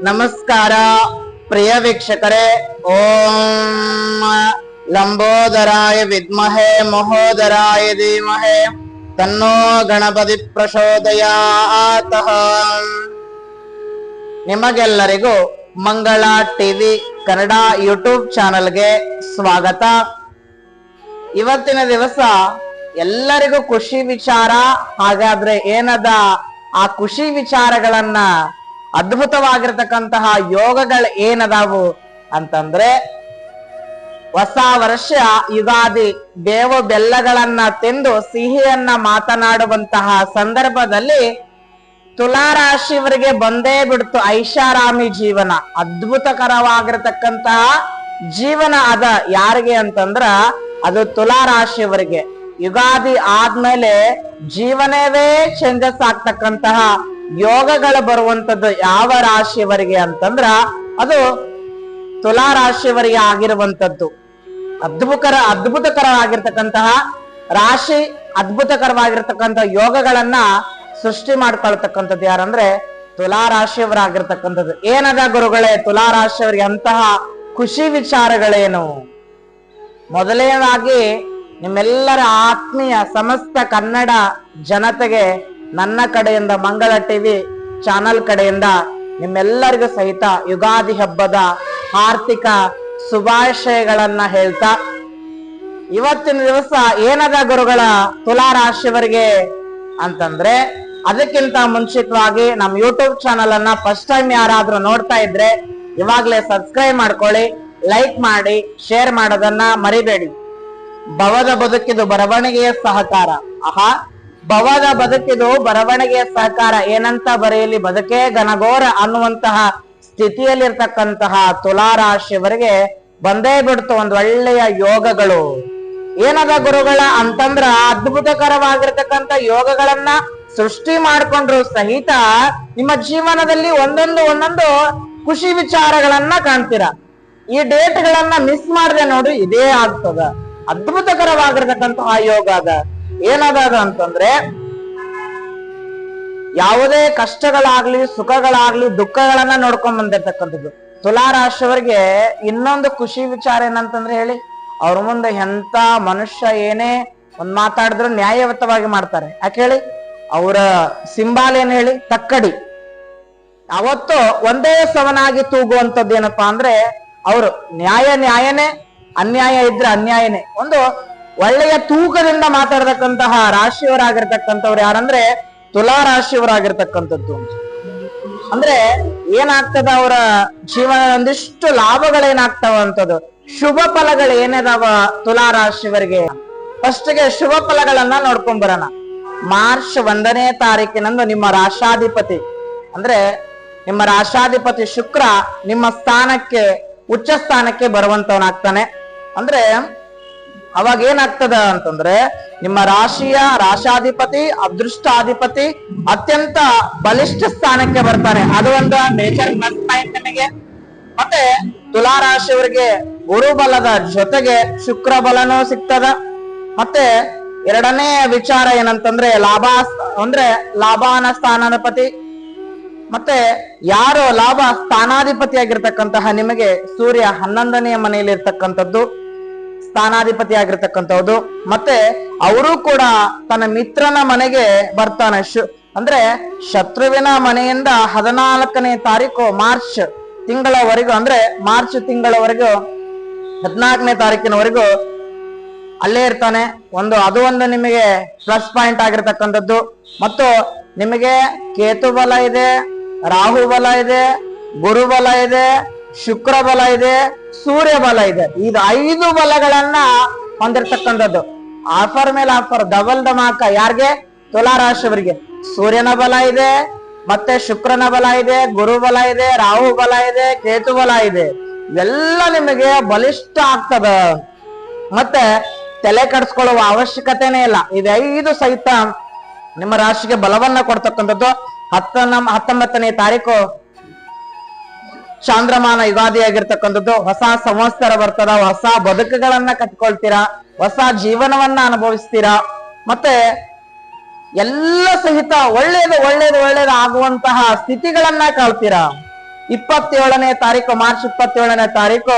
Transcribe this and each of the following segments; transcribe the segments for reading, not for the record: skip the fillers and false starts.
ನಮಸ್ಕಾರ ಪ್ರಿಯ ವೀಕ್ಷಕರೇ. ಓಂ ಲಂಬೋದರಾಯ ವಿದ್ಮಹೇ ಮಹೋದರಾಯ ಧೀಮಹಿ ತನ್ನೋ ಗಣಪತಿ ಪ್ರಚೋದಯಾತ್. ನಿಮಗೆಲ್ಲರಿಗೂ ಮಂಗಳ ಟಿವಿ ಕನ್ನಡ ಯೂಟ್ಯೂಬ್ ಚಾನೆಲ್ಗೆ ಸ್ವಾಗತ. ಇವತ್ತಿನ ದಿವಸ ಎಲ್ಲರಿಗೂ ಖುಷಿ ವಿಚಾರ. ಹಾಗಾದ್ರೆ ಏನದ ಆ ಖುಷಿ ವಿಚಾರಗಳನ್ನ, ಅದ್ಭುತವಾಗಿರ್ತಕ್ಕಂತಹ ಯೋಗಗಳು ಏನದಾವು ಅಂತಂದ್ರೆ, ಹೊಸ ವರ್ಷ ಯುಗಾದಿ ಬೇವು ಬೆಲ್ಲಗಳನ್ನ ತಿಂದು ಸಿಹಿಯನ್ನ ಮಾತನಾಡುವಂತಹ ಸಂದರ್ಭದಲ್ಲಿ ತುಲಾರಾಶಿಯವರಿಗೆ ಬಂದೇ ಬಿಡ್ತು ಐಷಾರಾಮಿ ಜೀವನ. ಅದ್ಭುತಕರವಾಗಿರತಕ್ಕಂತಹ ಜೀವನ ಅದ. ಯಾರಿಗೆ ಅಂತಂದ್ರ ಅದು ತುಲಾರಾಶಿಯವರಿಗೆ. ಯುಗಾದಿ ಆದ್ಮೇಲೆ ಜೀವನವೇ ಚೇಂಜಸ್ ಆಗ್ತಕ್ಕಂತಹ ಯೋಗಗಳು ಬರುವಂತದ್ದು ಯಾವ ರಾಶಿಯವರಿಗೆ ಅಂತಂದ್ರ ಅದು ತುಲಾರಾಶಿಯವರಿಗೆ ಆಗಿರುವಂತದ್ದು. ಅದ್ಭುತಕರವಾಗಿರ್ತಕ್ಕಂತಹ ರಾಶಿ, ಅದ್ಭುತಕರವಾಗಿರ್ತಕ್ಕಂಥ ಯೋಗಗಳನ್ನ ಸೃಷ್ಟಿ ಮಾಡ್ಕೊಳ್ತಕ್ಕಂಥದ್ದು ಯಾರಂದ್ರೆ ತುಲಾರಾಶಿಯವರಾಗಿರ್ತಕ್ಕಂಥದ್ದು. ಏನದ ಗುರುಗಳೇ ತುಲಾರಾಶಿಯವರಿಗೆ ಅಂತಹ ಖುಷಿ ವಿಚಾರಗಳೇನು? ಮೊದಲನೇದಾಗಿ ನಿಮ್ಮೆಲ್ಲರ ಆತ್ಮೀಯ ಸಮಸ್ತ ಕನ್ನಡ ಜನತೆಗೆ ನನ್ನ ಕಡೆಯಿಂದ, ಮಂಗಳ ಟಿವಿ ಚಾನಲ್ ಕಡೆಯಿಂದ ನಿಮ್ಮೆಲ್ಲರಿಗೂ ಸಹಿತ ಯುಗಾದಿ ಹಬ್ಬದ ಆರ್ಥಿಕ ಶುಭಾಶಯಗಳನ್ನ ಹೇಳ್ತಾ, ಇವತ್ತಿನ ದಿವಸ ಏನದ ಗುರುಗಳ ತುಲಾರಾಶಿಯವರಿಗೆ ಅಂತಂದ್ರೆ, ಅದಕ್ಕಿಂತ ಮುಂಚಿತವಾಗಿ ನಮ್ಮ ಯೂಟ್ಯೂಬ್ ಚಾನಲ್ ಅನ್ನ ಫಸ್ಟ್ ಟೈಮ್ ಯಾರಾದ್ರೂ ನೋಡ್ತಾ ಇದ್ರೆ ಇವಾಗ್ಲೇ ಸಬ್ಸ್ಕ್ರೈಬ್ ಮಾಡ್ಕೊಳ್ಳಿ, ಲೈಕ್ ಮಾಡಿ, ಶೇರ್ ಮಾಡೋದನ್ನ ಮರಿಬೇಡಿ. ಭವದ ಬದುಕಿದು ಬರವಣಿಗೆಯ ಸಹಕಾರ. ಆಹಾ, ಭವದ ಬದುಕಿದು ಬರವಣಿಗೆಯ ಸಹಕಾರ. ಏನಂತ ಬರೆಯಲಿ ಬದುಕೇ ಘನಘೋರ ಅನ್ನುವಂತಹ ಸ್ಥಿತಿಯಲ್ಲಿರ್ತಕ್ಕಂತಹ ತುಲಾರಾಶಿಯವರಿಗೆ ಬಂದೇ ಬಿಡ್ತು ಒಂದು ಒಳ್ಳೆಯ ಯೋಗಗಳು. ಏನದ ಗುರುಗಳ ಅಂತಂದ್ರ, ಅದ್ಭುತಕರವಾಗಿರ್ತಕ್ಕಂಥ ಯೋಗಗಳನ್ನ ಸೃಷ್ಟಿ ಮಾಡ್ಕೊಂಡ್ರು ಸಹಿತ ನಿಮ್ಮ ಜೀವನದಲ್ಲಿ ಒಂದೊಂದು ಖುಷಿ ವಿಚಾರಗಳನ್ನ ಕಾಣ್ತೀರ. ಈ ಡೇಟ್ಗಳನ್ನ ಮಿಸ್ ಮಾಡಿದೆ ನೋಡಿ, ಇದೇ ಆಗ್ತದ. ಅದ್ಭುತಕರವಾಗಿರ್ತಕ್ಕಂತಹ ಯೋಗ ಅದ. ಏನದ ಅಂತಂದ್ರೆ, ಯಾವುದೇ ಕಷ್ಟಗಳಾಗ್ಲಿ ಸುಖಗಳಾಗ್ಲಿ ದುಃಖಗಳನ್ನ ನೋಡ್ಕೊಂಡ್ ಬಂದಿರ್ತಕ್ಕಂಥದ್ದು. ತುಲಾರಾಶಿಯವರಿಗೆ ಇನ್ನೊಂದು ಖುಷಿ ವಿಚಾರ ಏನಂತಂದ್ರೆ ಹೇಳಿ, ಅವ್ರ ಮುಂದೆ ಎಂತ ಮನುಷ್ಯ ಏನೇ ಒಂದ್ ಮಾತಾಡಿದ್ರು ನ್ಯಾಯಯುತವಾಗಿ ಮಾಡ್ತಾರೆ. ಯಾಕೆ ಹೇಳಿ, ಅವರ ಸಿಂಬಾಲ್ ಏನ್ ಹೇಳಿ, ತಕ್ಕಡಿ. ಅವತ್ತು ಒಂದೇ ಸಮನಾಗಿ ತೂಗುವಂಥದ್ದು ಏನಪ್ಪಾ ಅಂದ್ರೆ, ಅವರು ನ್ಯಾಯನೇ, ಅನ್ಯಾಯ ಇದ್ರೆ ಅನ್ಯಾಯನೇ. ಒಂದು ಒಳ್ಳೆಯ ತೂಕದಿಂದ ಮಾತಾಡತಕ್ಕಂತಹ ರಾಶಿಯವರಾಗಿರ್ತಕ್ಕಂಥವ್ರು ಯಾರಂದ್ರೆ ತುಲಾರಾಶಿಯವರಾಗಿರ್ತಕ್ಕಂಥದ್ದು. ಅಂದ್ರೆ ಏನಾಗ್ತದ, ಅವರ ಜೀವನ ಒಂದಿಷ್ಟು ಲಾಭಗಳೇನಾಗ್ತಾವ ಅಂತದ್ದು, ಶುಭ ಫಲಗಳು ಏನಿದಾವ ತುಲಾರಾಶಿಯವರಿಗೆ. ಫಸ್ಟ್ ಗೆ ಶುಭ ಫಲಗಳನ್ನ ನೋಡ್ಕೊಂಡ್ ಬರೋಣ. ಮಾರ್ಚ್ 1ನೇ ತಾರೀಕಿನಂದು ನಿಮ್ಮ ರಾಶಾಧಿಪತಿ ಅಂದ್ರೆ ನಿಮ್ಮ ರಾಶಾಧಿಪತಿ ಶುಕ್ರ ನಿಮ್ಮ ಸ್ಥಾನಕ್ಕೆ, ಉಚ್ಚ ಸ್ಥಾನಕ್ಕೆ ಬರುವಂತವನಾಗ್ತಾನೆ. ಅಂದ್ರೆ ಅವಾಗ ಏನಾಗ್ತದ ಅಂತಂದ್ರೆ, ನಿಮ್ಮ ರಾಶಿಯ ರಾಶಾಧಿಪತಿ, ಅದೃಷ್ಟಾಧಿಪತಿ ಅತ್ಯಂತ ಬಲಿಷ್ಠ ಸ್ಥಾನಕ್ಕೆ ಬರ್ತಾನೆ. ಅದು ಒಂದು ಮೇಜರ್ ಪ್ಲಸ್ ಪಾಯಿಂಟ್ ನಿಮಗೆ. ಮತ್ತೆ ತುಲಾರಾಶಿಯವರಿಗೆ ಗುರುಬಲದ ಜೊತೆಗೆ ಶುಕ್ರ ಬಲನೂ ಸಿಗ್ತದ. ಮತ್ತೆ ಎರಡನೇ ವಿಚಾರ ಏನಂತಂದ್ರೆ, ಲಾಭಾನ ಸ್ಥಾನಾಧಿಪತಿ. ಮತ್ತೆ ಯಾರು ಲಾಭ ಸ್ಥಾನಾಧಿಪತಿ ಆಗಿರ್ತಕ್ಕಂತಹ ನಿಮಗೆ ಸೂರ್ಯ 11ನೇ ಮನೆಯಲ್ಲಿ ಇರ್ತಕ್ಕಂಥದ್ದು, ಸ್ಥಾನಾಧಿಪತಿ ಆಗಿರ್ತಕ್ಕಂಥದ್ದು. ಮತ್ತೆ ಅವರು ಕೂಡ ತನ್ನ ಮಿತ್ರನ ಮನೆಗೆ ಬರ್ತಾನೆ. ಅಂದ್ರೆ ಶತ್ರುವಿನ ಮನೆಯಿಂದ 14ನೇ ತಾರೀಕು ಮಾರ್ಚ್ ತಿಂಗಳವರೆಗೂ, ಅಂದ್ರೆ ಮಾರ್ಚ್ ತಿಂಗಳವರೆಗೂ 14ನೇ ತಾರೀಕಿನವರೆಗೂ ಅಲ್ಲೇ ಇರ್ತಾನೆ. ಅದು ಒಂದು ನಿಮಗೆ ಪ್ಲಸ್ ಪಾಯಿಂಟ್ ಆಗಿರ್ತಕ್ಕಂಥದ್ದು. ಮತ್ತು ನಿಮಗೆ ಕೇತು ಬಲ ಇದೆ, ರಾಹು ಬಲ ಇದೆ, ಗುರು ಬಲ ಇದೆ, ಶುಕ್ರ ಬಲ ಇದೆ, ಸೂರ್ಯ ಬಲ ಇದೆ. ಇದು 5 ಬಲಗಳನ್ನ ಹೊಂದಿರ್ತಕ್ಕಂಥದ್ದು. ಆಫರ್ ಮೇಲೆ ಆಫರ್, ಡಬಲ್ ಧಮಾಕ. ಯಾರಿಗೆ? ತುಲಾರಾಶಿಯವರಿಗೆ. ಸೂರ್ಯನ ಬಲ ಇದೆ, ಮತ್ತೆ ಶುಕ್ರನ ಬಲ ಇದೆ, ಗುರು ಬಲ ಇದೆ, ರಾಹು ಬಲ ಇದೆ, ಕೇತು ಬಲ ಇದೆ. ಇವೆಲ್ಲ ನಿಮಗೆ ಬಲಿಷ್ಠ ಆಗ್ತದ. ಮತ್ತೆ ತಲೆ ಕಡಿಸ್ಕೊಳ್ಳುವ ಅವಶ್ಯಕತೆನೇ ಇಲ್ಲ. ಇದು 5 ಸಹಿತ ನಿಮ್ಮ ರಾಶಿಗೆ ಬಲವನ್ನ ಕೊಡ್ತಕ್ಕಂಥದ್ದು. 19ನೇ ತಾರೀಕು ಚಾಂದ್ರಮಾನ ಯುಗಾದಿ ಆಗಿರ್ತಕ್ಕಂಥದ್ದು. ಹೊಸ ಸಂವತ್ಸರ ಬರ್ತದ, ಹೊಸ ಬದುಕುಗಳನ್ನ ಕಟ್ಕೊಳ್ತೀರಾ, ಹೊಸ ಜೀವನವನ್ನ ಅನುಭವಿಸ್ತೀರಾ. ಮತ್ತೆ ಎಲ್ಲ ಸಹಿತ ಒಳ್ಳೇದು ಆಗುವಂತಹ ಸ್ಥಿತಿಗಳನ್ನ ಕಾಳ್ತೀರಾ. 27ನೇ ತಾರೀಕು, ಮಾರ್ಚ್ 27ನೇ ತಾರೀಕು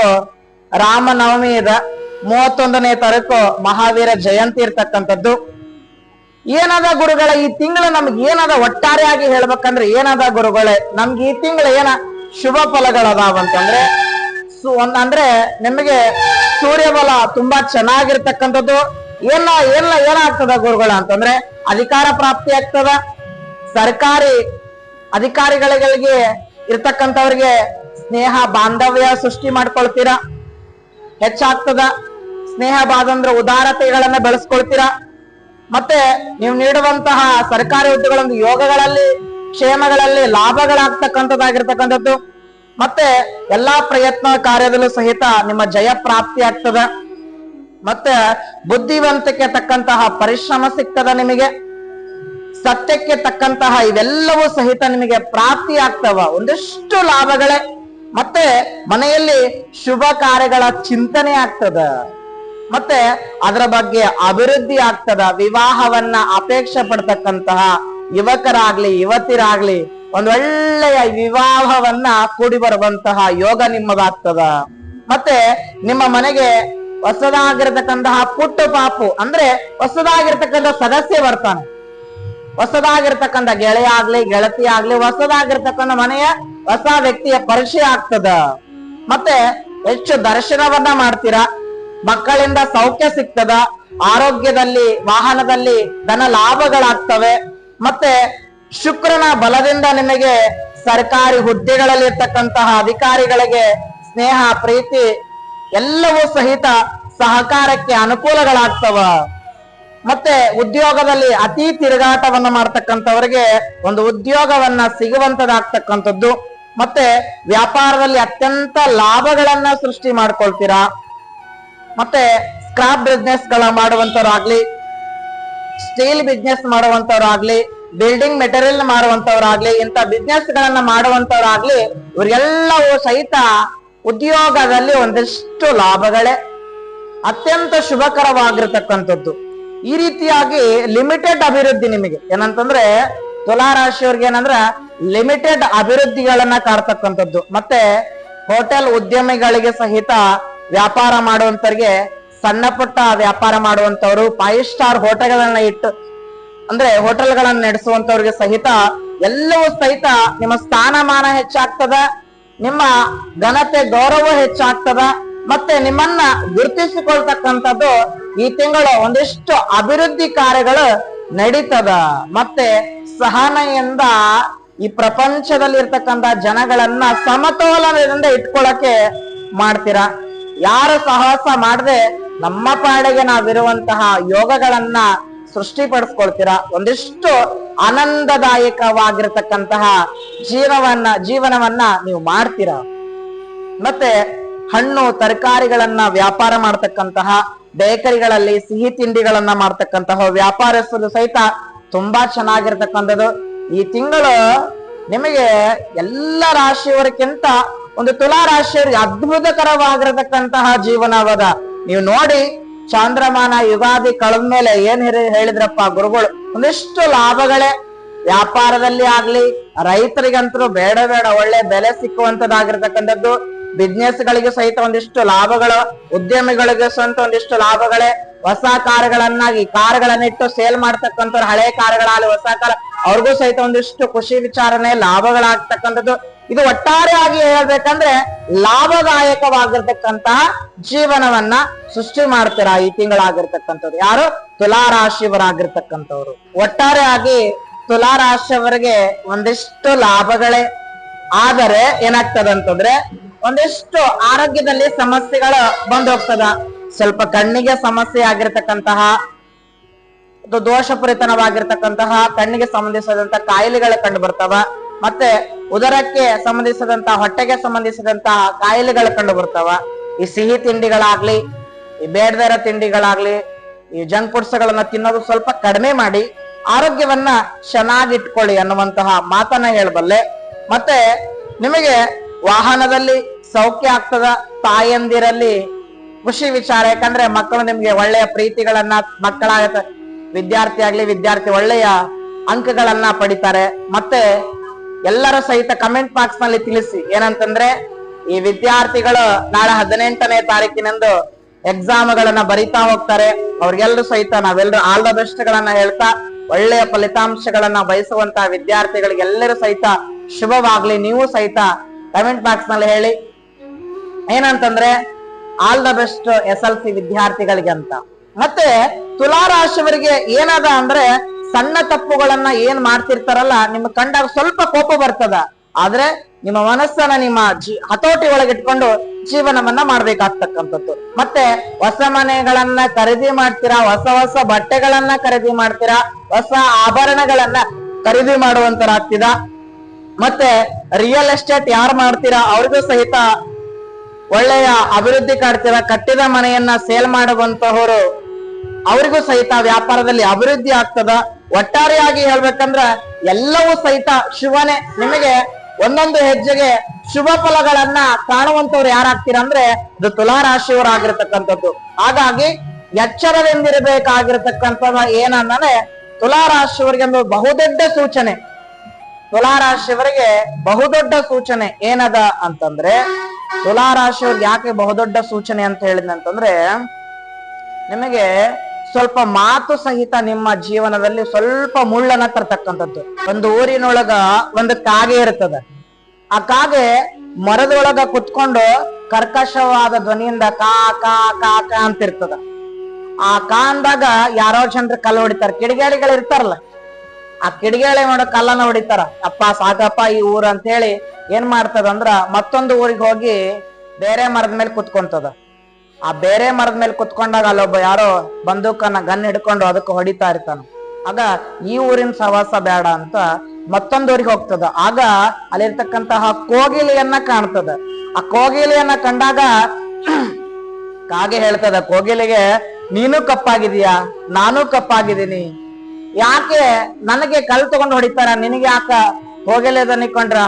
ರಾಮನವಮಿ ಇದೆ. 31ನೇ ತಾರೀಕು ಮಹಾವೀರ ಜಯಂತಿ ಇರ್ತಕ್ಕಂಥದ್ದು. ಏನದ ಗುರುಗಳೇ ಈ ತಿಂಗಳು ನಮ್ಗೆ ಏನದ ಒಟ್ಟಾರೆಯಾಗಿ ಹೇಳ್ಬೇಕಂದ್ರೆ ಏನದ ಗುರುಗಳೇ ನಮ್ಗೆ ಈ ತಿಂಗಳು ಏನ ಶುಭ ಫಲಗಳದಾವಂತಂದ್ರೆ ಅಂದ್ರೆ ನಿಮಗೆ ಸೂರ್ಯಬಲ ತುಂಬಾ ಚೆನ್ನಾಗಿರ್ತಕ್ಕಂಥದ್ದು. ಏನಾಗ್ತದ ಗುರುಗಳ ಅಂತಂದ್ರೆ ಅಧಿಕಾರ ಪ್ರಾಪ್ತಿ ಆಗ್ತದ. ಸರ್ಕಾರಿ ಅಧಿಕಾರಿಗಳಿಗೆ ಇರ್ತಕ್ಕಂಥವ್ರಿಗೆ ಸ್ನೇಹ ಬಾಂಧವ್ಯ ಸೃಷ್ಟಿ ಮಾಡ್ಕೊಳ್ತೀರಾ, ಹೆಚ್ಚಾಗ್ತದ. ಸ್ನೇಹ ಬಾಂಧವ್ಯ ಉದಾರತೆಗಳನ್ನ ಬೆಳೆಸ್ಕೊಳ್ತೀರಾ. ಮತ್ತೆ ನೀವು ನೀಡುವಂತಹ ಸರ್ಕಾರಿ ಹುದ್ದೆಗಳೊಂದು ಯೋಗಗಳಲ್ಲಿ ಕ್ಷೇಮಗಳಲ್ಲಿ ಲಾಭಗಳಾಗ್ತಕ್ಕಂಥದ್ದಾಗಿರ್ತಕ್ಕಂಥದ್ದು. ಮತ್ತೆ ಎಲ್ಲಾ ಪ್ರಯತ್ನ ಕಾರ್ಯದಲ್ಲೂ ಸಹಿತ ನಿಮ್ಮ ಜಯ ಪ್ರಾಪ್ತಿ ಆಗ್ತದ. ಮತ್ತೆ ಬುದ್ಧಿವಂತಿಕೆ ತಕ್ಕಂತಹ ಪರಿಶ್ರಮ ಸಿಗ್ತದ. ನಿಮಗೆ ಸತ್ಯಕ್ಕೆ ತಕ್ಕಂತಹ ಇವೆಲ್ಲವೂ ಸಹಿತ ನಿಮಗೆ ಪ್ರಾಪ್ತಿ ಆಗ್ತವ. ಒಂದಿಷ್ಟು ಲಾಭಗಳೇ. ಮತ್ತೆ ಮನೆಯಲ್ಲಿ ಶುಭ ಕಾರ್ಯಗಳ ಚಿಂತನೆ ಆಗ್ತದ. ಮತ್ತೆ ಅದರ ಬಗ್ಗೆ ಅಭಿವೃದ್ಧಿ ಆಗ್ತದ. ವಿವಾಹವನ್ನ ಅಪೇಕ್ಷೆ ಪಡ್ತಕ್ಕಂತಹ ಯುವಕರಾಗ್ಲಿ ಯುವತಿರಾಗ್ಲಿ ಒಂದೊಳ್ಳೆಯ ವಿವಾಹವನ್ನ ಕೂಡಿ ಬರುವಂತಹ ಯೋಗ ನಿಮ್ಮದಾಗ್ತದ. ಮತ್ತೆ ನಿಮ್ಮ ಮನೆಗೆ ಹೊಸದಾಗಿರ್ತಕ್ಕಂತಹ ಪುಟ್ಟ ಪಾಪು ಅಂದ್ರೆ ಹೊಸದಾಗಿರ್ತಕ್ಕಂಥ ಸದಸ್ಯ ಬರ್ತಾನೆ. ಹೊಸದಾಗಿರ್ತಕ್ಕಂಥ ಗೆಳೆಯ ಆಗ್ಲಿ ಗೆಳತಿ ಆಗ್ಲಿ ಹೊಸದಾಗಿರ್ತಕ್ಕಂಥ ಮನೆಯ ಹೊಸ ವ್ಯಕ್ತಿಯ ಪರಿಚಯ ಆಗ್ತದ. ಮತ್ತೆ ಹೆಚ್ಚು ದರ್ಶನವನ್ನ ಮಾಡ್ತೀರಾ. ಮಕ್ಕಳಿಂದ ಸೌಖ್ಯ ಸಿಗ್ತದ. ಆರೋಗ್ಯದಲ್ಲಿ ವಾಹನದಲ್ಲಿ ಧನ ಲಾಭಗಳಾಗ್ತವೆ. ಮತ್ತೆ ಶುಕ್ರನ ಬಲದಿಂದ ನಿಮಗೆ ಸರ್ಕಾರಿ ಹುದ್ದೆಗಳಲ್ಲಿ ಇರ್ತಕ್ಕಂತಹ ಅಧಿಕಾರಿಗಳಿಗೆ ಸ್ನೇಹ ಪ್ರೀತಿ ಎಲ್ಲವೂ ಸಹಿತ ಸಹಕಾರಕ್ಕೆ ಅನುಕೂಲಗಳಾಗ್ತವ. ಮತ್ತೆ ಉದ್ಯೋಗದಲ್ಲಿ ಅತಿ ತಿರುಗಾಟವನ್ನ ಮಾಡ್ತಕ್ಕಂಥವ್ರಿಗೆ ಒಂದು ಉದ್ಯೋಗವನ್ನ ಸಿಗುವಂತದಾಗ್ತಕ್ಕಂಥದ್ದು. ಮತ್ತೆ ವ್ಯಾಪಾರದಲ್ಲಿ ಅತ್ಯಂತ ಲಾಭಗಳನ್ನ ಸೃಷ್ಟಿ ಮಾಡ್ಕೊಳ್ತೀರಾ. ಮತ್ತೆ ಸ್ಕ್ರಾಪ್ ಬಿಸ್ನೆಸ್ ಗಳ ಮಾಡುವಂತವ್ರಾಗ್ಲಿ, ಸ್ಟೀಲ್ ಬಿಸ್ನೆಸ್ ಮಾಡುವಂತವ್ರಾಗ್ಲಿ, ಬಿಲ್ಡಿಂಗ್ ಮೆಟೀರಿಯಲ್ ಮಾಡುವಂತವ್ರಾಗ್ಲಿ, ಇಂಥ ಬಿಸ್ನೆಸ್ ಗಳನ್ನ ಮಾಡುವಂತವ್ರಾಗ್ಲಿ ಇವ್ರಿಗೆಲ್ಲವೂ ಸಹಿತ ಉದ್ಯೋಗದಲ್ಲಿ ಒಂದಿಷ್ಟು ಲಾಭಗಳೇ. ಅತ್ಯಂತ ಶುಭಕರವಾಗಿರ್ತಕ್ಕಂಥದ್ದು. ಈ ರೀತಿಯಾಗಿ ಲಿಮಿಟೆಡ್ ಅಭಿವೃದ್ಧಿ ನಿಮಗೆ ಏನಂತಂದ್ರೆ ತುಲಾ ರಾಶಿಯವ್ರಿಗೆ ಏನಂದ್ರ ಲಿಮಿಟೆಡ್ ಅಭಿವೃದ್ಧಿಗಳನ್ನ ಕಾಡ್ತಕ್ಕಂಥದ್ದು. ಮತ್ತೆ ಹೋಟೆಲ್ ಉದ್ಯಮಿಗಳಿಗೆ ಸಹಿತ ವ್ಯಾಪಾರ ಮಾಡುವಂತವ್ರಿಗೆ, ಸಣ್ಣ ಪುಟ್ಟ ವ್ಯಾಪಾರ ಮಾಡುವಂತವ್ರು, 5 ಸ್ಟಾರ್ ಹೋಟೆಲ್ಗಳನ್ನ ಇಟ್ಟು ಅಂದ್ರೆ ಹೋಟೆಲ್ಗಳನ್ನ ನಡೆಸುವಂತವ್ರಿಗೆ ಸಹಿತ ಎಲ್ಲವೂ ಸಹಿತ ನಿಮ್ಮ ಸ್ಥಾನಮಾನ ಹೆಚ್ಚಾಗ್ತದ. ನಿಮ್ಮ ಘನತೆ ಗೌರವ ಹೆಚ್ಚಾಗ್ತದ. ಮತ್ತೆ ನಿಮ್ಮನ್ನ ಗುರುತಿಸಿಕೊಳ್ತಕ್ಕಂಥದ್ದು ಈ ತಿಂಗಳು ಒಂದಿಷ್ಟು ಅಭಿವೃದ್ಧಿ ಕಾರ್ಯಗಳು ನಡೀತದ. ಮತ್ತೆ ಸಹನೆಯಿಂದ ಈ ಪ್ರಪಂಚದಲ್ಲಿ ಇರ್ತಕ್ಕಂಥ ಜನಗಳನ್ನ ಸಮತೋಲನದಿಂದ ಇಟ್ಕೊಳ್ಳಕ್ಕೆ ಮಾಡ್ತೀರಾ. ಯಾರು ಸಹವಾಸ ಮಾಡದೆ ನಮ್ಮ ಪಾಡಿಗೆ ನಾವಿರುವಂತಹ ಯೋಗಗಳನ್ನ ಸೃಷ್ಟಿಪಡಿಸ್ಕೊಳ್ತೀರಾ. ಒಂದಿಷ್ಟು ಆನಂದದಾಯಕವಾಗಿರ್ತಕ್ಕಂತಹ ಜೀವನವನ್ನ ನೀವು ಮಾಡ್ತೀರಾ. ಮತ್ತೆ ಹಣ್ಣು ತರಕಾರಿಗಳನ್ನ ವ್ಯಾಪಾರ ಮಾಡ್ತಕ್ಕಂತಹ ಬೇಕರಿಗಳಲ್ಲಿ ಸಿಹಿ ತಿಂಡಿಗಳನ್ನ ಮಾಡ್ತಕ್ಕಂತಹ ವ್ಯಾಪಾರಸ್ಥರು ಸಹಿತ ತುಂಬಾ ಚೆನ್ನಾಗಿರ್ತಕ್ಕಂಥದ್ದು. ಈ ತಿಂಗಳು ನಿಮಗೆ ಎಲ್ಲ ರಾಶಿಯವರಿಗಿಂತ ಒಂದು ತುಲಾ ರಾಶಿಯವರಿಗೆ ಅದ್ಭುತಕರವಾಗಿರತಕ್ಕಂತಹ ಜೀವನವದ. ನೀವು ನೋಡಿ ಚಾಂದ್ರಮಾನ ಯುಗಾದಿ ಕಳೆದ ಮೇಲೆ ಏನ್ ಹೇಳಿದ್ರಪ್ಪ ಗುರುಗಳು, ಒಂದಿಷ್ಟು ಲಾಭಗಳೇ. ವ್ಯಾಪಾರದಲ್ಲಿ ಆಗ್ಲಿ, ರೈತರಿಗಂತೂ ಬೇಡ ಒಳ್ಳೆ ಬೆಲೆ ಸಿಕ್ಕುವಂತದ್ದಾಗಿರ್ತಕ್ಕಂಥದ್ದು. ಬಿಸ್ನೆಸ್ ಗಳಿಗೆ ಸಹಿತ ಒಂದಿಷ್ಟು ಲಾಭಗಳು, ಉದ್ಯಮಿಗಳಿಗೆ ಸಹಿತ ಒಂದಿಷ್ಟು ಲಾಭಗಳೇ. ಹೊಸ ಕಾರುಗಳನ್ನಾಗಿ ಕಾರುಗಳನ್ನಿಟ್ಟು ಸೇಲ್ ಮಾಡ್ತಕ್ಕಂಥವ್ರು, ಹಳೆ ಕಾರುಗಳಾಗಲಿ ಹೊಸ ಕಾರ ಅವ್ರಿಗೂ ಸಹಿತ ಒಂದಿಷ್ಟು ಖುಷಿ ವಿಚಾರನೆ ಲಾಭಗಳಾಗ್ತಕ್ಕಂಥದ್ದು. ಇದು ಒಟ್ಟಾರೆಯಾಗಿ ಹೇಳ್ಬೇಕಂದ್ರೆ ಲಾಭದಾಯಕವಾಗಿರ್ತಕ್ಕಂತಹ ಜೀವನವನ್ನ ಸೃಷ್ಟಿ ಮಾಡ್ತೀರಾ ಈ ತಿಂಗಳಾಗಿರ್ತಕ್ಕಂಥವ್ರು. ಯಾರು ತುಲಾ ರಾಶಿಯವರಾಗಿರ್ತಕ್ಕಂಥವ್ರು. ಒಟ್ಟಾರೆಯಾಗಿ ತುಲಾ ರಾಶಿಯವರಿಗೆ ಒಂದಿಷ್ಟು ಲಾಭಗಳೇ. ಆದರೆ ಏನಾಗ್ತದಂತಂದ್ರೆ ಒಂದಿಷ್ಟು ಆರೋಗ್ಯದಲ್ಲಿ ಸಮಸ್ಯೆಗಳು ಬಂದ್ ಹೋಗ್ತದ. ಸ್ವಲ್ಪ ಕಣ್ಣಿಗೆ ಸಮಸ್ಯೆ ಆಗಿರ್ತಕ್ಕಂತಹ ದೋಷಪೂರಿತನವಾಗಿರ್ತಕ್ಕಂತಹ ಕಣ್ಣಿಗೆ ಸಂಬಂಧಿಸಿದಂತಹ ಕಾಯಿಲೆಗಳು ಕಂಡು ಬರ್ತಾವ. ಮತ್ತೆ ಉದರಕ್ಕೆ ಸಂಬಂಧಿಸಿದಂತಹ ಹೊಟ್ಟೆಗೆ ಸಂಬಂಧಿಸಿದಂತಹ ಕಾಯಿಲೆಗಳು ಕಂಡು ಬರ್ತಾವ. ಈ ಸಿಹಿ ತಿಂಡಿಗಳಾಗ್ಲಿ, ಈ ಬೇಡದರ ತಿಂಡಿಗಳಾಗ್ಲಿ, ಈ ಜಂಕ್ ಫುಡ್ಸ್ ಗಳನ್ನ ತಿನ್ನೋದು ಸ್ವಲ್ಪ ಕಡಿಮೆ ಮಾಡಿ ಆರೋಗ್ಯವನ್ನ ಚೆನ್ನಾಗಿಟ್ಕೊಳ್ಳಿ ಅನ್ನುವಂತಹ ಮಾತನ್ನ ಹೇಳಬಲ್ಲೆ. ಮತ್ತೆ ನಿಮಗೆ ವಾಹನದಲ್ಲಿ ಸೌಖ್ಯ ಆಗ್ತದ. ತಾಯಂದಿರಲ್ಲಿ ಖುಷಿ ವಿಚಾರ, ಯಾಕಂದ್ರೆ ಮಕ್ಕಳು ನಿಮ್ಗೆ ಒಳ್ಳೆಯ ಪ್ರೀತಿಗಳನ್ನ ವಿದ್ಯಾರ್ಥಿ ಒಳ್ಳೆಯ ಅಂಕಗಳನ್ನ ಪಡಿತಾರೆ. ಮತ್ತೆ ಎಲ್ಲರೂ ಸಹಿತ ಕಮೆಂಟ್ ಬಾಕ್ಸ್ ನಲ್ಲಿ ತಿಳಿಸಿ ಏನಂತಂದ್ರೆ, ಈ ವಿದ್ಯಾರ್ಥಿಗಳು ನಾಳೆ 18ನೇ ತಾರೀಕಿನಂದು ಎಕ್ಸಾಮ್ಗಳನ್ನ ಬರಿತಾ ಹೋಗ್ತಾರೆ. ಅವ್ರಿಗೆಲ್ಲರೂ ಸಹಿತ ನಾವೆಲ್ಲರೂ ಆಲ್ ದ ಬೆಸ್ಟ್ ಗಳನ್ನ ಹೇಳ್ತಾ, ಒಳ್ಳೆಯ ಫಲಿತಾಂಶಗಳನ್ನ ಬಯಸುವಂತಹ ವಿದ್ಯಾರ್ಥಿಗಳಿಗೆ ಎಲ್ಲರೂ ಸಹಿತ ಶುಭವಾಗ್ಲಿ. ನೀವು ಸಹಿತ ಕಮೆಂಟ್ ಬಾಕ್ಸ್ ನಲ್ಲಿ ಹೇಳಿ ಏನಂತಂದ್ರೆ ಆಲ್ ದ ಬೆಸ್ಟ್ SLC ವಿದ್ಯಾರ್ಥಿಗಳಿಗೆ ಅಂತ. ಮತ್ತೆ ತುಲಾ ರಾಶಿಯವರಿಗೆ ಏನದ ಅಂದ್ರೆ, ಸಣ್ಣ ತಪ್ಪುಗಳನ್ನ ಏನ್ ಮಾಡ್ತಿರ್ತಾರಲ್ಲ, ನಿಮ್ಗೆ ಕಂಡಾಗ ಸ್ವಲ್ಪ ಕೋಪ ಬರ್ತದ, ಆದ್ರೆ ನಿಮ್ಮ ಮನಸ್ಸನ್ನ ನಿಮ್ಮ ಹತೋಟಿ ಒಳಗೆ ಇಟ್ಕೊಂಡು ಜೀವನವನ್ನ ಮಾಡ್ಬೇಕಾಗ್ತಕ್ಕಂಥದ್ದು. ಮತ್ತೆ ಹೊಸ ಮನೆಗಳನ್ನ ಖರೀದಿ ಮಾಡ್ತೀರಾ, ಹೊಸ ಬಟ್ಟೆಗಳನ್ನ ಖರೀದಿ ಮಾಡ್ತೀರಾ, ಹೊಸ ಆಭರಣಗಳನ್ನ ಖರೀದಿ ಮಾಡುವಂತರಾಗ್ತೀರ. ಮತ್ತೆ ರಿಯಲ್ ಎಸ್ಟೇಟ್ ಯಾರು ಮಾಡ್ತೀರಾ ಅವ್ರಿಗೂ ಸಹಿತ ಒಳ್ಳೆಯ ಅಭಿವೃದ್ಧಿ ಕಾಡ್ತೀರಾ. ಕಟ್ಟಿದ ಮನೆಯನ್ನ ಸೇಲ್ ಮಾಡುವಂತಹವರು ಅವರಿಗೂ ಸಹಿತ ವ್ಯಾಪಾರದಲ್ಲಿ ಅಭಿವೃದ್ಧಿ ಆಗ್ತದ. ಒಟ್ಟಾರೆಯಾಗಿ ಹೇಳ್ಬೇಕಂದ್ರ ಎಲ್ಲವೂ ಸಹಿತ ಶುಭನೆ. ನಿಮಗೆ ಒಂದೊಂದು ಹೆಜ್ಜೆಗೆ ಶುಭ ಫಲಗಳನ್ನ ಕಾಣುವಂತವ್ರು ಯಾರಾಗ್ತೀರಾ ಅಂದ್ರೆ ಅದು ತುಲಾ ರಾಶಿಯವರಾಗಿರ್ತಕ್ಕಂಥದ್ದು. ಹಾಗಾಗಿ ಎಚ್ಚರದಿಂದಿರಬೇಕಾಗಿರ್ತಕ್ಕಂಥದ್ದು ಏನಂದ್ರೆ, ತುಲಾ ರಾಶಿಯವರಿಗೆ ಒಂದು ಬಹುದೊಡ್ಡ ಸೂಚನೆ, ತುಲಾ ರಾಶಿಯವರಿಗೆ ಬಹುದೊಡ್ಡ ಸೂಚನೆ ಏನದ ಅಂತಂದ್ರೆ, ತುಲಾ ರಾಶಿಯವ್ರಿಗೆ ಯಾಕೆ ಬಹುದೊಡ್ಡ ಸೂಚನೆ ಅಂತ ಹೇಳಿದಂತಂದ್ರೆ, ನಿಮಗೆ ಸ್ವಲ್ಪ ಮಾತು ಸಹಿತ ನಿಮ್ಮ ಜೀವನದಲ್ಲಿ ಸ್ವಲ್ಪ ಮುಳ್ಳನ್ನ ತರ್ತಕ್ಕಂಥದ್ದು. ಒಂದು ಊರಿನೊಳಗ ಒಂದು ಕಾಗೆ ಇರ್ತದ. ಆ ಕಾಗೆ ಮರದೊಳಗ ಕುತ್ಕೊಂಡು ಕರ್ಕಶವಾದ ಧ್ವನಿಯಿಂದ ಕಾ ಕಾ ಕಾ ಕಾ ಅಂತಿರ್ತದ. ಆ ಕಾ ಅಂದಾಗ ಯಾರೋ ಜನರು ಕಲ್ಲು ಹೊಡಿತಾರ, ಕಿಡಿಗೇಡಿಗಳು ಇರ್ತಾರಲ್ಲ, ಆ ಕಿಡಿಗೇಳಿ ಮಾಡೋ ಕಲ್ಲನ್ನ ಹೊಡಿತಾರ. ಅಪ್ಪ ಸಾಕಪ್ಪ ಈ ಊರ್ ಅಂತ ಹೇಳಿ ಏನ್ ಮಾಡ್ತದ ಅಂದ್ರ ಮತ್ತೊಂದು ಊರಿಗೆ ಹೋಗಿ ಬೇರೆ ಮರದ ಮೇಲೆ ಕುತ್ಕೊಂತದ. ಆ ಬೇರೆ ಮರದ ಮೇಲೆ ಕುತ್ಕೊಂಡಾಗ ಅಲ್ಲೊಬ್ಬ ಯಾರೋ ಬಂದೂಕನ್ನ ಗನ್ ಹಿಡ್ಕೊಂಡು ಅದಕ್ಕೆ ಹೊಡಿತಾ ಇರ್ತಾನ. ಆಗ ಈ ಊರಿನ ಸವಾಸ ಬೇಡ ಅಂತ ಮತ್ತೊಂದು ಊರಿಗೆ ಹೋಗ್ತದ. ಆಗ ಅಲ್ಲಿರ್ತಕ್ಕಂತಹ ಕೋಗಿಲೆಯನ್ನ ಕಾಣ್ತದ. ಆ ಕೋಗಿಲೆಯನ್ನ ಕಂಡಾಗ ಕಾಗೆ ಹೇಳ್ತದ ಕೋಗಿಲೆಗೆ, ನೀನು ಕಪ್ಪಾಗಿದೀಯಾ, ನಾನು ಕಪ್ಪಾಗಿದ್ದೀನಿ, ಯಾಕೆ ನನಗೆ ಕಲ್ ತಗೊಂಡು ಹೊಡಿತಾರ, ನಿನಗೆ ಯಾಕ ಕೋಗಿಲೆ ದನಿಕೊಂಡ್ರ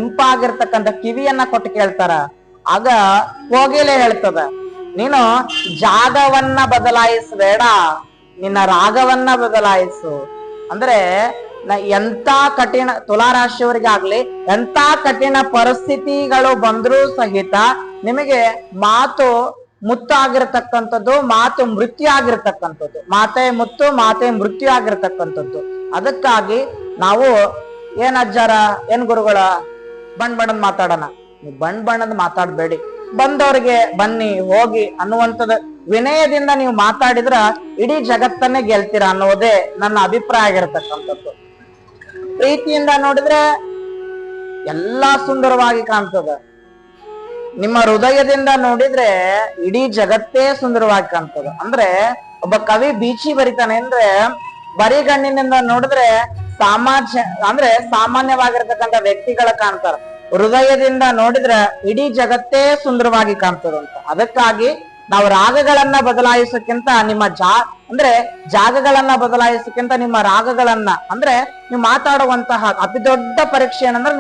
ಇಂಪಾಗಿರ್ತಕ್ಕಂಥ ಕಿವಿಯನ್ನ ಕೊಟ್ಟು ಕೇಳ್ತಾರ. ಆಗ ಕೋಗಿಲೆ ಹೇಳ್ತದ, ನೀನು ಜಾಗವನ್ನ ಬದಲಾಯಿಸಬೇಡ, ನಿನ್ನ ರಾಗವನ್ನ ಬದಲಾಯಿಸು. ಅಂದ್ರೆ ಎಂತ ಕಠಿಣ ತುಲಾ ರಾಶಿಯವರಿಗಾಗ್ಲಿ ಎಂತ ಕಠಿಣ ಪರಿಸ್ಥಿತಿಗಳು ಬಂದ್ರೂ ಸಹಿತ ನಿಮಗೆ ಮಾತು ಮುತ್ತು ಆಗಿರ್ತಕ್ಕಂಥದ್ದು, ಮಾತು ಮೃತ್ಯು ಆಗಿರ್ತಕ್ಕಂಥದ್ದು, ಮಾತೆ ಮುತ್ತು ಮಾತೆ ಮೃತ್ಯು ಆಗಿರ್ತಕ್ಕಂಥದ್ದು. ಅದಕ್ಕಾಗಿ ನಾವು ಏನ್ ಅಜ್ಜಾರ ಏನ್ ಗುರುಗಳ ಬಣ್ಣದ ಮಾತಾಡೋಣ, ನೀವು ಬಣ್ಣದ ಮಾತಾಡ್ಬೇಡಿ, ಬಂದವ್ರಿಗೆ ಬನ್ನಿ ಹೋಗಿ ಅನ್ನುವಂಥದ್ದು ವಿನಯದಿಂದ ನೀವು ಮಾತಾಡಿದ್ರ ಇಡೀ ಜಗತ್ತನ್ನೇ ಗೆಲ್ತೀರಾ ಅನ್ನೋದೇ ನನ್ನ ಅಭಿಪ್ರಾಯ ಆಗಿರ್ತಕ್ಕಂಥದ್ದು. ಪ್ರೀತಿಯಿಂದ ನೋಡಿದ್ರೆ ಎಲ್ಲಾ ಸುಂದರವಾಗಿ ಕಾಣ್ತದ. ನಿಮ್ಮ ಹೃದಯದಿಂದ ನೋಡಿದ್ರೆ ಇಡೀ ಜಗತ್ತೇ ಸುಂದರವಾಗಿ ಕಾಣ್ತದ. ಅಂದ್ರೆ ಒಬ್ಬ ಕವಿ ಬೀಚಿ ಬರಿತಾನೆ ಅಂದ್ರೆ, ಬರಿಗಣ್ಣಿನಿಂದ ನೋಡಿದ್ರೆ ಸಾಮಾನ್ಯವಾಗಿರ್ತಕ್ಕಂಥ ವ್ಯಕ್ತಿಗಳ ಕಾಣ್ತಾರ, ಹೃದಯದಿಂದ ನೋಡಿದ್ರೆ ಇಡೀ ಜಗತ್ತೇ ಸುಂದರವಾಗಿ ಕಾಣ್ತದಂತ. ಅದಕ್ಕಾಗಿ ನಾವು ರಾಗಗಳನ್ನ ಬದಲಾಯಿಸಕ್ಕಿಂತ ನಿಮ್ಮ ಜಾಗಗಳನ್ನ ಬದಲಾಯಿಸಕ್ಕಿಂತ ನಿಮ್ಮ ರಾಗಗಳನ್ನ, ಅಂದ್ರೆ ನೀವು ಮಾತಾಡುವಂತಹ ಅತಿ ದೊಡ್ಡ ಪರೀಕ್ಷೆ ಏನಂದ್ರೆ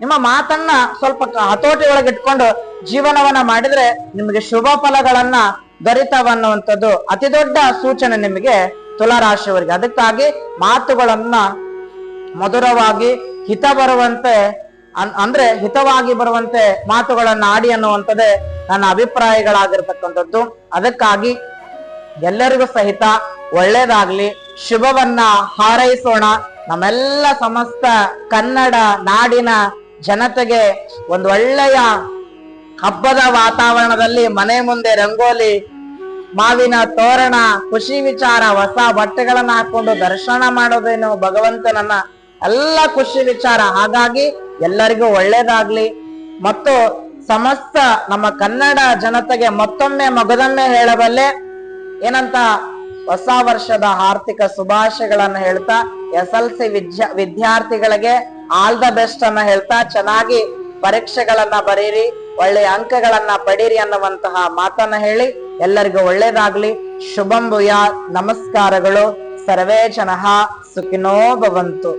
ನಿಮ್ಮ ಮಾತನ್ನ ಸ್ವಲ್ಪ ಹತೋಟಿ ಒಳಗೆ ಇಟ್ಕೊಂಡು ಜೀವನವನ್ನ ಮಾಡಿದ್ರೆ ನಿಮಗೆ ಶುಭ ಫಲಗಳನ್ನ ದೊರೆತವನ್ನುವಂಥದ್ದು ಅತಿ ದೊಡ್ಡ ಸೂಚನೆ ನಿಮಗೆ ತುಲಾ ರಾಶಿಯವರಿಗೆ. ಅದಕ್ಕಾಗಿ ಮಾತುಗಳನ್ನ ಮಧುರವಾಗಿ ಹಿತವಾಗಿ ಬರುವಂತೆ ಮಾತುಗಳನ್ನ ಆಡಿ ಅನ್ನುವಂಥದ್ದೇ ನನ್ನ ಅಭಿಪ್ರಾಯಗಳಾಗಿರ್ತಕ್ಕಂಥದ್ದು. ಅದಕ್ಕಾಗಿ ಎಲ್ಲರಿಗೂ ಸಹಿತ ಒಳ್ಳೇದಾಗ್ಲಿ, ಶುಭವನ್ನ ಹಾರೈಸೋಣ. ನಮ್ಮೆಲ್ಲ ಸಮಸ್ತ ಕನ್ನಡ ನಾಡಿನ ಜನತೆಗೆ ಒಂದು ಒಳ್ಳೆಯ ಹಬ್ಬದ ವಾತಾವರಣದಲ್ಲಿ ಮನೆ ಮುಂದೆ ರಂಗೋಲಿ, ಮಾವಿನ ತೋರಣ, ಖುಷಿ ವಿಚಾರ, ಹೊಸ ಬಟ್ಟೆಗಳನ್ನ ಹಾಕೊಂಡು ದರ್ಶನ ಮಾಡೋದೇನು ಭಗವಂತನನ್ನ, ಎಲ್ಲ ಖುಷಿ ವಿಚಾರ. ಹಾಗಾಗಿ ಎಲ್ಲರಿಗೂ ಒಳ್ಳೇದಾಗ್ಲಿ. ಮತ್ತು ಸಮಸ್ತ ನಮ್ಮ ಕನ್ನಡ ಜನತೆಗೆ ಮತ್ತೊಮ್ಮೆ ಮಗದೊಮ್ಮೆ ಹೇಳಬಲ್ಲೆ ಏನಂತ, ಹೊಸ ವರ್ಷದ ಆರ್ಥಿಕ ಶುಭಾಶಯಗಳನ್ನ ಹೇಳ್ತಾ SLC ವಿದ್ಯಾರ್ಥಿಗಳಿಗೆ ಆಲ್ ದ ಬೆಸ್ಟ್ ಅನ್ನ ಹೇಳ್ತಾ, ಚೆನ್ನಾಗಿ ಪರೀಕ್ಷೆಗಳನ್ನ ಬರೀರಿ, ಒಳ್ಳೆಯ ಅಂಕಗಳನ್ನ ಪಡೀರಿ ಅನ್ನುವಂತಹ ಮಾತನ್ನ ಹೇಳಿ ಎಲ್ಲರಿಗೂ ಒಳ್ಳೇದಾಗ್ಲಿ. ಶುಭಂ ಭೂಯಾತ್. ನಮಸ್ಕಾರಗಳು. ಸರ್ವೇ ಜನಃ ಸುಖಿನೋ ಭವಂತು.